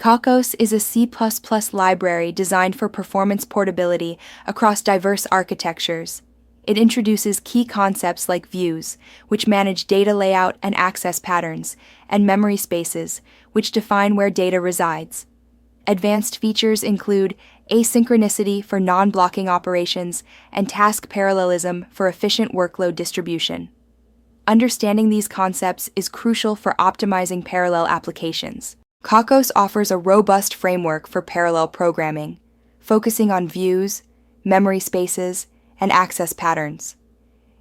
Kokkos is a C++ library designed for performance portability across diverse architectures. It introduces key concepts like views, which manage data layout and access patterns, and memory spaces, which define where data resides. Advanced features include asynchronicity for non-blocking operations and task parallelism for efficient workload distribution. Understanding these concepts is crucial for optimizing parallel applications. Kokkos offers a robust framework for parallel programming, focusing on views, memory spaces, and access patterns.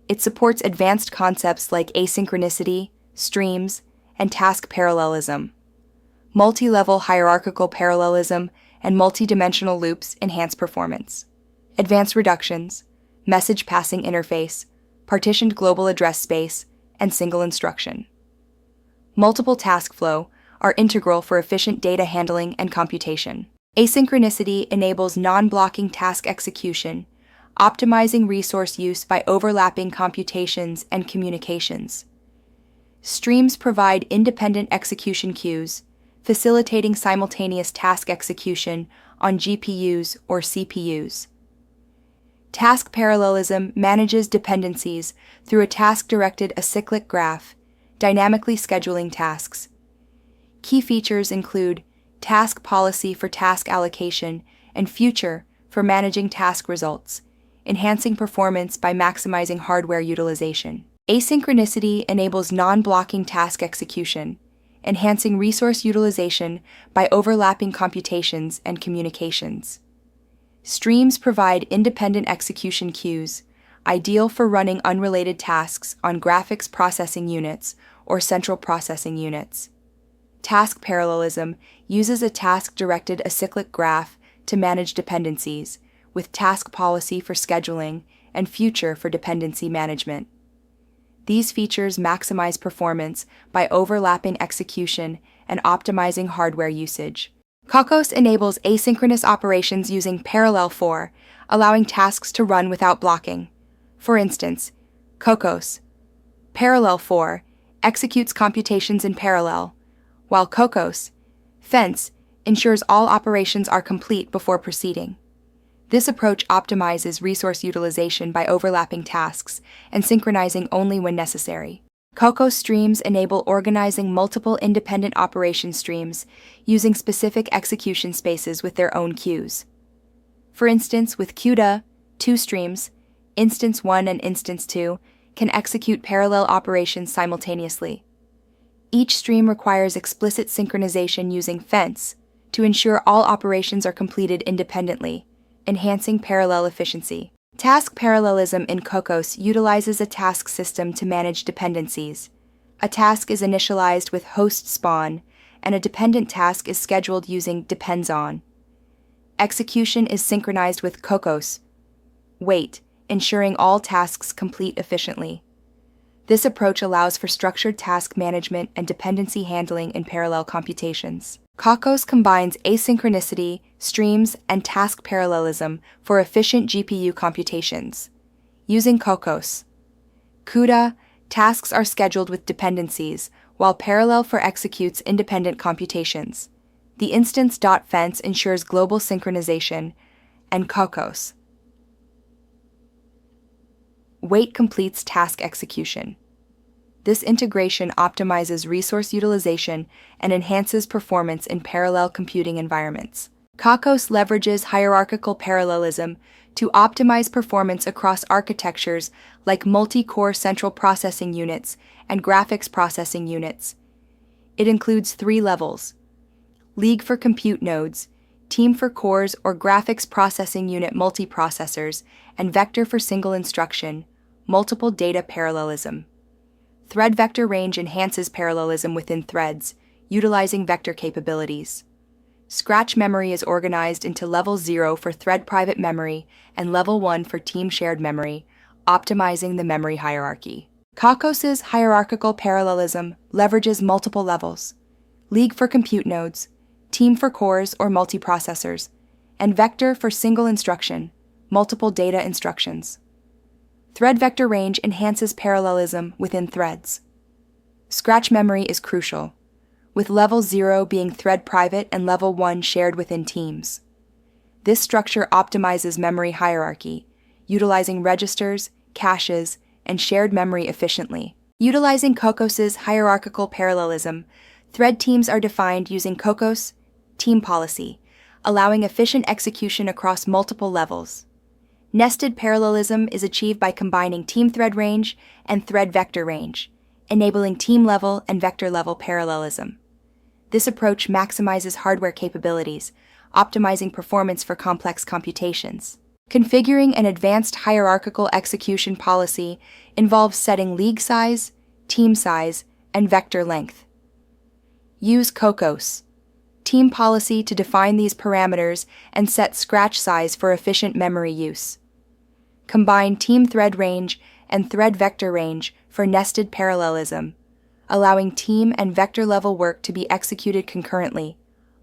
It supports advanced concepts like asynchronicity, streams, and task parallelism. Multi-level hierarchical parallelism and multi-dimensional loops enhance performance. Advanced reductions, message passing interface, partitioned global address space, and single instruction. Multiple task flow are integral for efficient data handling and computation. Asynchronicity enables non-blocking task execution, optimizing resource use by overlapping computations and communications. Streams provide independent execution queues, facilitating simultaneous task execution on GPUs or CPUs. Task parallelism manages dependencies through a task-directed acyclic graph, dynamically scheduling tasks. Key features include task policy for task allocation and future for managing task results, enhancing performance by maximizing hardware utilization. Asynchronicity enables non-blocking task execution, enhancing resource utilization by overlapping computations and communications. Streams provide independent execution queues, ideal for running unrelated tasks on graphics processing units or central processing units. Task parallelism uses a task-directed acyclic graph to manage dependencies, with task policy for scheduling and future for dependency management. These features maximize performance by overlapping execution and optimizing hardware usage. Kokkos enables asynchronous operations using parallel for, allowing tasks to run without blocking. For instance, Kokkos parallel for executes computations in parallel, while Kokkos fence ensures all operations are complete before proceeding. This approach optimizes resource utilization by overlapping tasks and synchronizing only when necessary. Kokkos streams enable organizing multiple independent operation streams using specific execution spaces with their own queues. For instance, with CUDA, two streams, Instance 1 and Instance 2, can execute parallel operations simultaneously. Each stream requires explicit synchronization using fence to ensure all operations are completed independently, enhancing parallel efficiency. Task parallelism in Kokkos utilizes a task system to manage dependencies. A task is initialized with host spawn, and a dependent task is scheduled using depends on. Execution is synchronized with Kokkos wait, ensuring all tasks complete efficiently. This approach allows for structured task management and dependency handling in parallel computations. Kokkos combines asynchronicity, streams, and task parallelism for efficient GPU computations. Using Kokkos CUDA, tasks are scheduled with dependencies, while parallel for executes independent computations. The instance.fence ensures global synchronization, and Kokkos wait completes task execution. This integration optimizes resource utilization and enhances performance in parallel computing environments. Kokkos leverages hierarchical parallelism to optimize performance across architectures like multi-core central processing units and graphics processing units. It includes 3 levels: League for compute nodes, Team for cores or graphics processing unit multiprocessors, and Vector for single instruction, multiple data parallelism. Thread vector range enhances parallelism within threads, utilizing vector capabilities. Scratch memory is organized into Level 0 for thread private memory and Level 1 for team shared memory, optimizing the memory hierarchy. Kokkos's hierarchical parallelism leverages multiple levels: League for compute nodes, Team for cores or multiprocessors, and Vector for single instruction, multiple data instructions. Thread vector range enhances parallelism within threads. Scratch memory is crucial. with level 0 being thread private and level 1 shared within teams. This structure optimizes memory hierarchy, utilizing registers, caches, and shared memory efficiently. Utilizing Kokkos' hierarchical parallelism, thread teams are defined using Kokkos team policy, allowing efficient execution across multiple levels. Nested parallelism is achieved by combining team thread range and thread vector range, enabling team-level and vector-level parallelism. This approach maximizes hardware capabilities, optimizing performance for complex computations. Configuring an advanced hierarchical execution policy involves setting league size, team size, and vector length. Use Kokkos team policy to define these parameters and set scratch size for efficient memory use. Combine team thread range and thread vector range for nested parallelism, allowing team and vector-level work to be executed concurrently,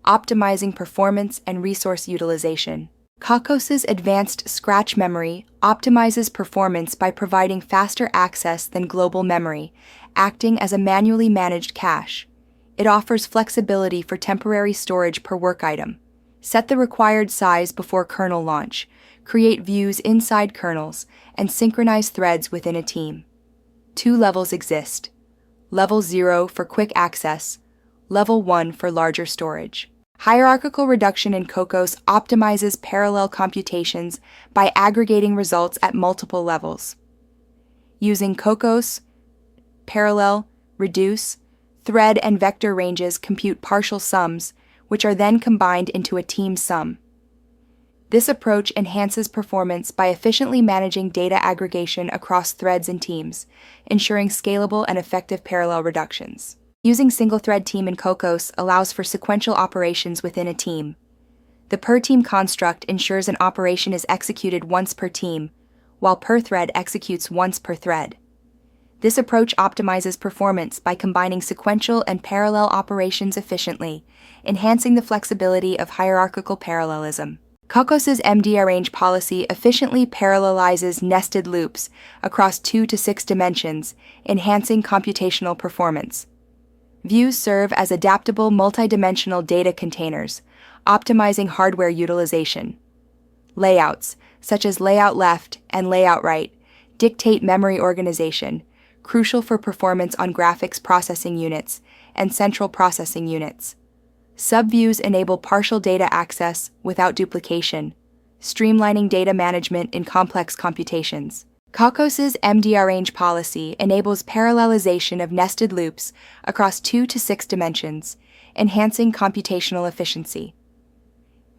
optimizing performance and resource utilization. Kokkos' advanced scratch memory optimizes performance by providing faster access than global memory, acting as a manually managed cache. It offers flexibility for temporary storage per work item. Set the required size before kernel launch, create views inside kernels, and synchronize threads within a team. 2 levels exist: level 0 for quick access, level 1 for larger storage. Hierarchical reduction in Kokkos optimizes parallel computations by aggregating results at multiple levels. Using Kokkos, parallel, reduce, thread and vector ranges compute partial sums, which are then combined into a team sum. This approach enhances performance by efficiently managing data aggregation across threads and teams, ensuring scalable and effective parallel reductions. Using single-thread team in Kokkos allows for sequential operations within a team. The per-team construct ensures an operation is executed once per team, while per thread executes once per thread. This approach optimizes performance by combining sequential and parallel operations efficiently, enhancing the flexibility of hierarchical parallelism. Kokkos' MD-arrange policy efficiently parallelizes nested loops across 2 to 6 dimensions, enhancing computational performance. Views serve as adaptable multidimensional data containers, optimizing hardware utilization. Layouts, such as layout left and layout right, dictate memory organization, crucial for performance on graphics processing units and central processing units. Subviews enable partial data access without duplication, streamlining data management in complex computations. Kokkos' MD-arrange policy enables parallelization of nested loops across 2 to 6 dimensions, enhancing computational efficiency.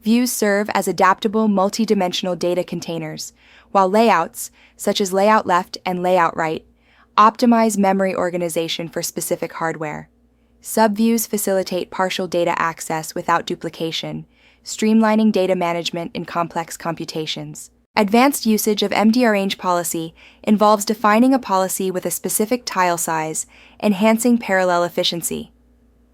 Views serve as adaptable multidimensional data containers, while layouts, such as layout left and layout right, optimize memory organization for specific hardware. Subviews facilitate partial data access without duplication, streamlining data management in complex computations. Advanced usage of MD-arrange policy involves defining a policy with a specific tile size, enhancing parallel efficiency.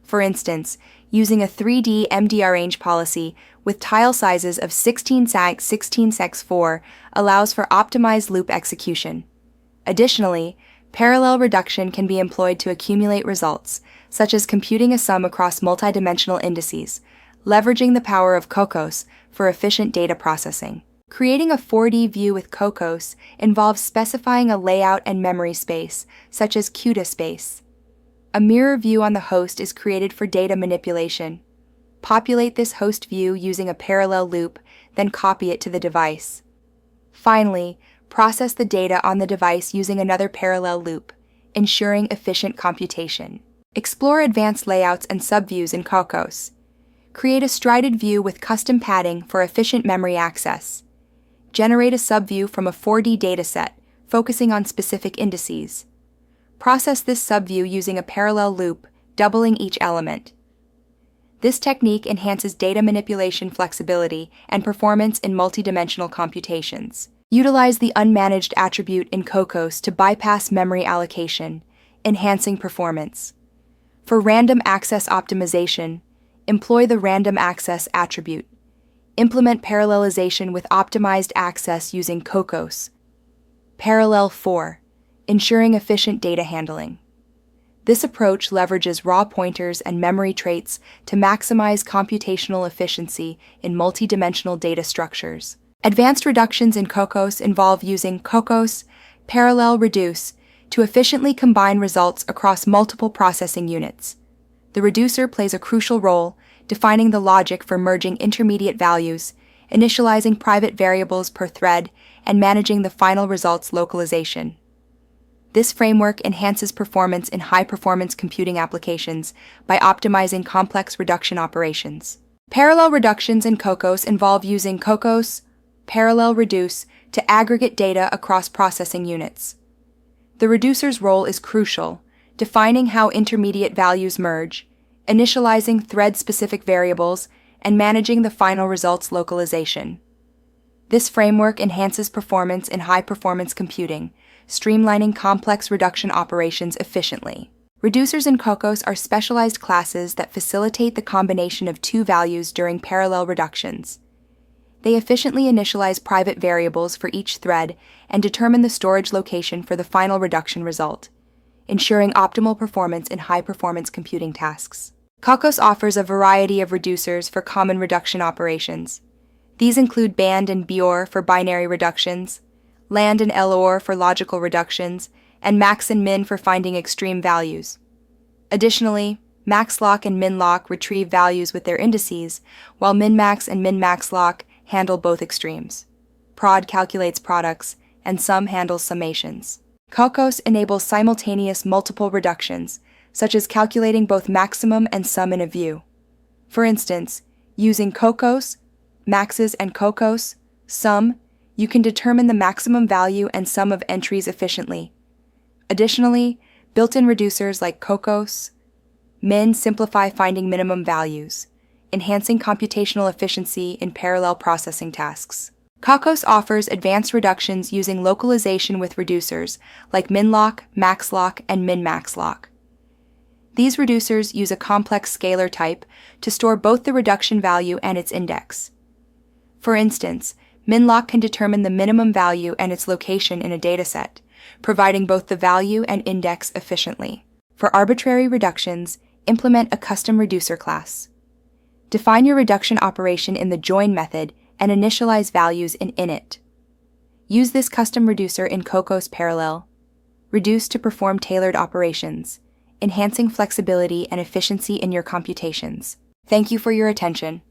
For instance, using a 3D MD-arrange policy with tile sizes of 16x16x4 allows for optimized loop execution. Additionally, parallel reduction can be employed to accumulate results, such as computing a sum across multidimensional indices, leveraging the power of Kokkos for efficient data processing. Creating a 4D view with Kokkos involves specifying a layout and memory space, such as CUDA space. A mirror view on the host is created for data manipulation. Populate this host view using a parallel loop, then copy it to the device. Finally, process the data on the device using another parallel loop, ensuring efficient computation. Explore advanced layouts and subviews in Kokkos. Create a strided view with custom padding for efficient memory access. Generate a subview from a 4D dataset, focusing on specific indices. Process this subview using a parallel loop, doubling each element. This technique enhances data manipulation flexibility and performance in multidimensional computations. Utilize the unmanaged attribute in Kokkos to bypass memory allocation, enhancing performance. For random access optimization, employ the random access attribute. Implement parallelization with optimized access using Kokkos. Parallel 4, ensuring efficient data handling. This approach leverages raw pointers and memory traits to maximize computational efficiency in multidimensional data structures. Advanced reductions in Kokkos involve using Kokkos parallel reduce to efficiently combine results across multiple processing units. The reducer plays a crucial role, defining the logic for merging intermediate values, initializing private variables per thread, and managing the final results localization. This framework enhances performance in high-performance computing applications by optimizing complex reduction operations. Parallel reductions in Kokkos involve using Kokkos parallel reduce to aggregate data across processing units. The reducer's role is crucial, defining how intermediate values merge, initializing thread-specific variables, and managing the final results localization. This framework enhances performance in high-performance computing, streamlining complex reduction operations efficiently. Reducers in Kokkos are specialized classes that facilitate the combination of two values during parallel reductions. They efficiently initialize private variables for each thread and determine the storage location for the final reduction result, ensuring optimal performance in high-performance computing tasks. Kokkos offers a variety of reducers for common reduction operations. These include band and BOR for binary reductions, land and LOR for logical reductions, and max and min for finding extreme values. Additionally, maxlock and minlock retrieve values with their indices, while minmax and minmaxlock handle both extremes. Prod calculates products, and sum handles summations. Kokkos enables simultaneous multiple reductions, such as calculating both maximum and sum in a view. For instance, using Kokkos, maxes and Kokkos, sum, you can determine the maximum value and sum of entries efficiently. Additionally, built-in reducers like Kokkos, min simplify finding minimum values, enhancing computational efficiency in parallel processing tasks. Kokkos offers advanced reductions using localization with reducers like minlock, maxlock, and minmaxlock. These reducers use a complex scalar type to store both the reduction value and its index. For instance, minlock can determine the minimum value and its location in a dataset, providing both the value and index efficiently. For arbitrary reductions, implement a custom reducer class. Define your reduction operation in the join method and initialize values in init. Use this custom reducer in Kokkos parallel. Reduce to perform tailored operations, enhancing flexibility and efficiency in your computations. Thank you for your attention.